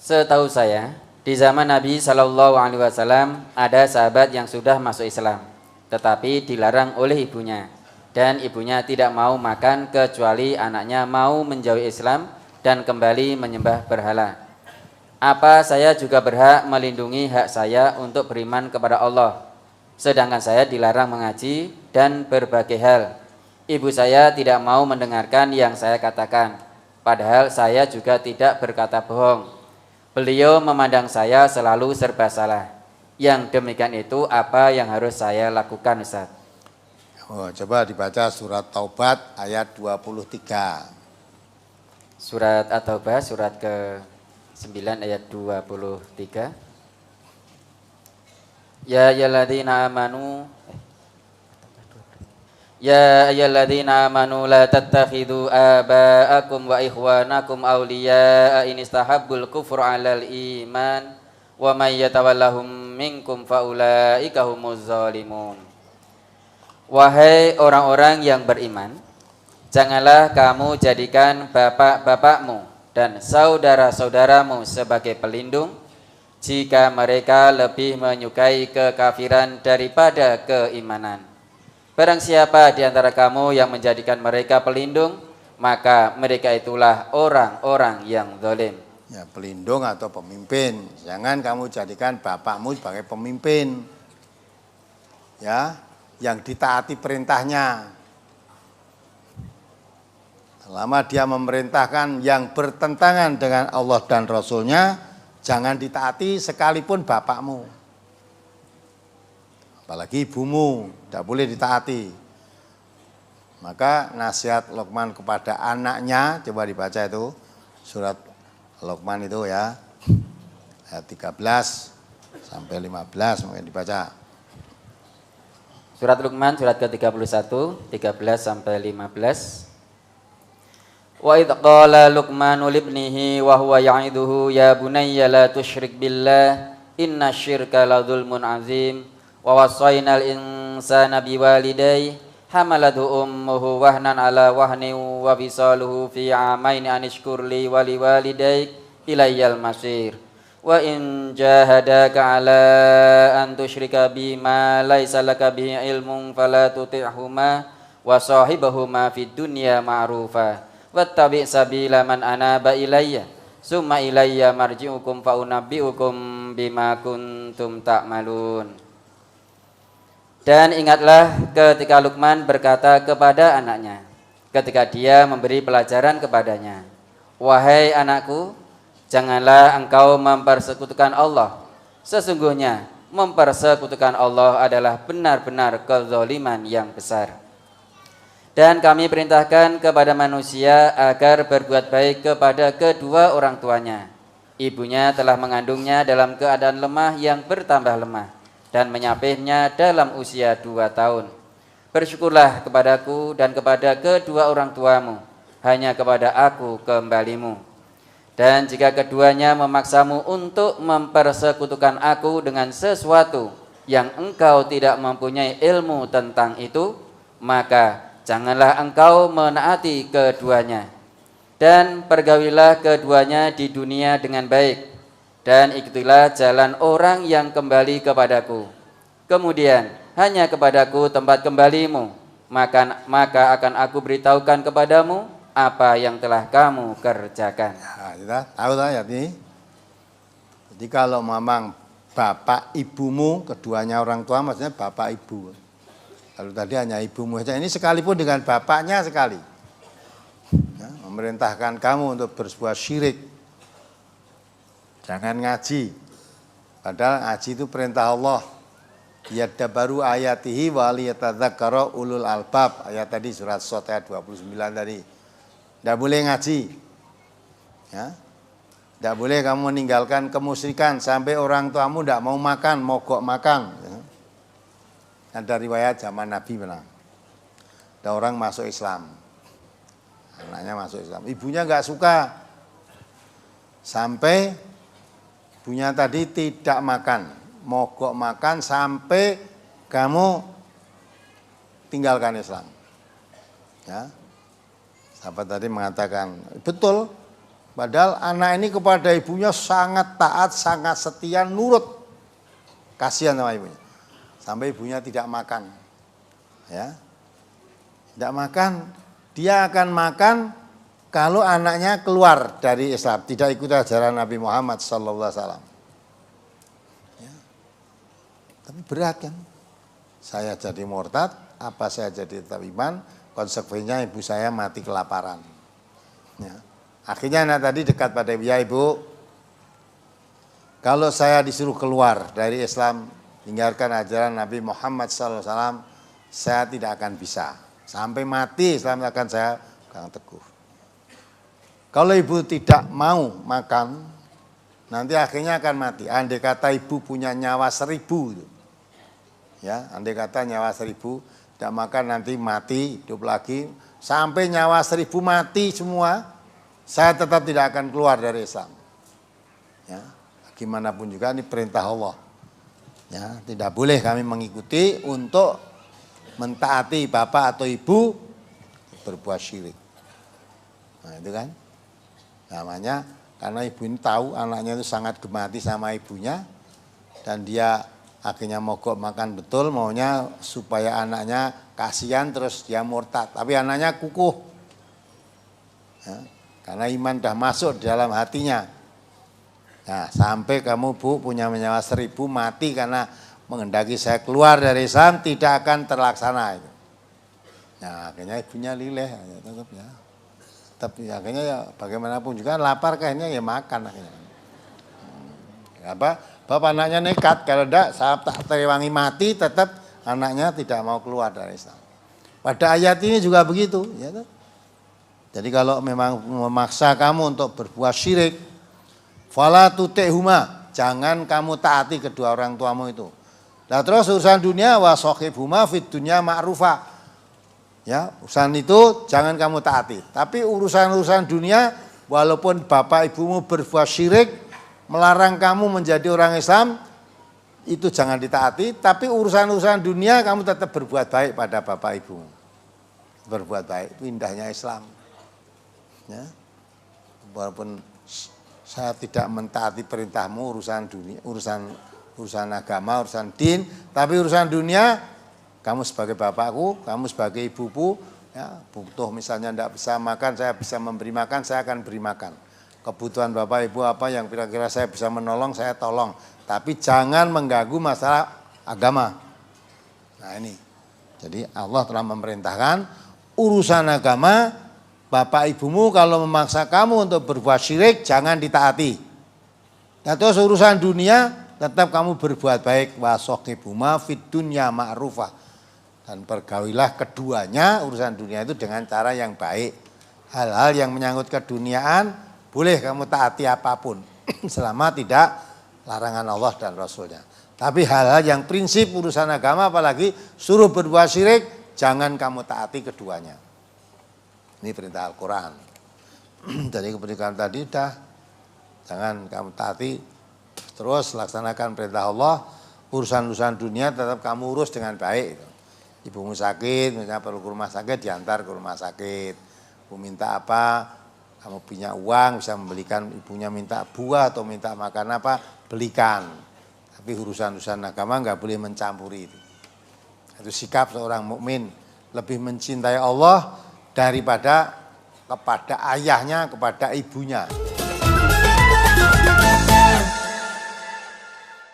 Setahu saya, di zaman Nabi Shallallahu Alaihi Wasallam ada sahabat yang sudah masuk Islam, tetapi dilarang oleh ibunya, dan ibunya tidak mau makan kecuali anaknya mau menjauhi Islam dan kembali menyembah berhala. Apa saya juga berhak melindungi hak saya untuk beriman kepada Allah, sedangkan saya dilarang mengaji dan berbagai hal. Ibu saya tidak mau mendengarkan yang saya katakan, padahal saya juga tidak berkata bohong. Beliau memandang saya selalu serba salah. Yang demikian itu apa yang harus saya lakukan, Ustaz? Oh, coba dibaca surat Taubat ayat 23. Surat At-Taubah surat ke-9 ayat 23. Ya ayyuhalladzina amanu Ya ayyuhalladzina amanu la tattakhidhu aba'akum wa ikhwanakum awliya'a in istahabbul kufra 'alal iman wa may yatawallahum minkum faulaika humuz zalimun. Wahai orang-orang yang beriman, janganlah kamu jadikan bapak-bapakmu dan saudara-saudaramu sebagai pelindung jika mereka lebih menyukai kekafiran daripada keimanan. Barang siapa di antara kamu yang menjadikan mereka pelindung, maka mereka itulah orang-orang yang zalim. Ya, pelindung atau pemimpin. Jangan kamu jadikan bapakmu sebagai pemimpin. Ya, yang ditaati perintahnya. Selama dia memerintahkan yang bertentangan dengan Allah dan Rasulnya, jangan ditaati sekalipun bapakmu. Apalagi ibumu, tidak boleh ditaati. Maka nasihat Luqman kepada anaknya, coba dibaca itu, surat Luqman itu ya, ayat 13 sampai 15 mungkin dibaca. Surat Luqman surat ke-31, 13 sampai 15. Wa idh qala Luqmanu libnihi wa huwa ya'iduhu ya bunayya la tusyrik billah inna syirka la dzulmun azim. Wa wasainal insana biwalidayhi hamalathu ummuhu wahnan ala wahnin wa bisaluhu fi amaini anishkur li wa liwalidayk ilayyal masir. Wa in jahadaka ala an tusyrika bima laisa laka bihi ilmun fala tuti'huma wa sahibahuma fid dunya ma'rufa wattabi' sabila man anaba ilayya summa ilayya marji'ukum fa unabbi'ukum bima kuntum ta'malun. Dan ingatlah ketika Luqman berkata kepada anaknya, ketika dia memberi pelajaran kepadanya, wahai anakku, janganlah engkau mempersekutukan Allah. Sesungguhnya mempersekutukan Allah adalah benar-benar kezaliman yang besar. Dan kami perintahkan kepada manusia agar berbuat baik kepada kedua orang tuanya. Ibunya telah mengandungnya dalam keadaan lemah yang bertambah lemah dan menyapihnya dalam usia 2 tahun. Bersyukurlah kepadaku dan kepada kedua orang tuamu, hanya kepada aku kembalimu. Dan jika keduanya memaksamu untuk mempersekutukan aku dengan sesuatu yang engkau tidak mempunyai ilmu tentang itu, maka janganlah engkau menaati keduanya. Dan pergaulilah keduanya di dunia dengan baik. Dan ikutilah jalan orang yang kembali kepadaku. Kemudian hanya kepadaku tempat kembalimu, maka akan aku beritahukan kepadamu apa yang telah kamu kerjakan. Nah, kita tahu lah ya ini. Jadi kalau memang bapak ibumu, keduanya orang tua maksudnya bapak ibu. Kalau tadi hanya ibumu saja, ini sekalipun dengan bapaknya sekali. Ya, memerintahkan kamu untuk berbuat syirik. Jangan ngaji. Padahal ngaji itu perintah Allah. Yaddabaru ayatihi wa liyatadzakkara ulul albab. Ayat tadi surat Shad ayat 29 tadi. Tidak boleh ngaji. Ya. Tidak boleh kamu meninggalkan kemusyrikan sampai orang tuamu tidak mau makan, mogok makan. Ya. Ada riwayat zaman Nabi bilang. Ada orang masuk Islam. Anaknya masuk Islam. Ibunya enggak suka. Sampai ibunya tadi tidak makan, mogok makan sampai kamu tinggalkan Islam. Ya. Sahabat tadi mengatakan, betul, Padahal anak ini kepada ibunya sangat taat, sangat setia, nurut. Kasihan sama ibunya. Sampai ibunya tidak makan. Ya. Tidak makan, dia akan makan kalau anaknya keluar dari Islam, tidak ikut ajaran Nabi Muhammad SAW. Ya. Tapi berat kan? Saya jadi murtad, apa saya jadi tetap iman, konsekuensinya ibu saya mati kelaparan. Ya. Akhirnya anak tadi dekat pada ibu, ya ibu, kalau saya disuruh keluar dari Islam, tinggalkan ajaran Nabi Muhammad SAW, saya tidak akan bisa. Sampai mati Islam akan saya pegang teguh. Kalau ibu tidak mau makan, nanti akhirnya akan mati. Andai kata ibu punya nyawa 1000, ya, andai kata nyawa 1000, tidak makan nanti mati, hidup lagi, sampai nyawa 1000 mati semua, saya tetap tidak akan keluar dari Islam. Ya, gimana pun juga ini perintah Allah. Ya, tidak boleh kami mengikuti untuk mentaati bapak atau ibu berbuat syirik. Nah, itu kan namanya karena ibu ini tahu anaknya itu sangat gemati sama ibunya dan dia akhirnya mogok makan betul, maunya supaya anaknya kasihan terus dia murtad. Tapi anaknya kukuh. Ya, karena iman dah masuk di dalam hatinya. Nah, sampai kamu bu punya nyawa 1000 mati karena menghendaki saya keluar dari Islam tidak akan terlaksana itu. Nah, akhirnya ibunya lileh ya, tetap ya. Tapi akhirnya ya bagaimanapun juga lapar kayaknya ya makan akhirnya. Apa? Bapak anaknya nekat kalau tidak saya tak terewangi mati tetap anaknya tidak mau keluar dari Islam. Pada ayat ini juga begitu, ya. Jadi kalau memang memaksa kamu untuk berbuat syirik, fala tuti'huma, jangan kamu taati kedua orang tuamu itu. Nah terus urusan dunia wa sahibhuma fid dunya ma'rufa. Ya, urusan itu jangan kamu taati. Tapi urusan-urusan dunia walaupun bapak ibumu berbuat syirik, melarang kamu menjadi orang Islam, itu jangan ditaati, tapi urusan-urusan dunia kamu tetap berbuat baik pada bapak ibumu. Berbuat baik, itu indahnya Islam. Ya. Walaupun saya tidak mentaati perintahmu urusan dunia, urusan agama, urusan din, tapi urusan dunia kamu sebagai bapakku, kamu sebagai ibuku, ya, butuh misalnya tidak bisa makan, saya bisa memberi makan, saya akan beri makan. Kebutuhan bapak ibu apa yang kira-kira saya bisa menolong, saya tolong. Tapi jangan mengganggu masalah agama. Nah ini, jadi Allah telah memerintahkan urusan agama, bapak ibumu kalau memaksa kamu untuk berbuat syirik, jangan ditaati. Nah terus urusan dunia, tetap kamu berbuat baik. Wasokibuma fid dunya ma'rufah. Dan pergaulilah keduanya urusan dunia itu dengan cara yang baik. Hal-hal yang menyangkut keduniaan, boleh kamu taati apapun. Selama tidak larangan Allah dan Rasulnya. Tapi hal-hal yang prinsip urusan agama, apalagi suruh berbuat syirik, jangan kamu taati keduanya. Ini perintah Al-Quran. Jadi kepentingan tadi udah, jangan kamu taati, terus laksanakan perintah Allah, urusan-urusan dunia tetap kamu urus dengan baik. Ibumu sakit, misalnya perlu ke rumah sakit, diantar ke rumah sakit. Ibu minta apa, kamu punya uang, bisa membelikan, ibunya minta buah atau minta makan apa, belikan. Tapi urusan-urusan agama enggak boleh mencampuri itu. Itu sikap seorang mukmin, lebih mencintai Allah daripada kepada ayahnya, kepada ibunya.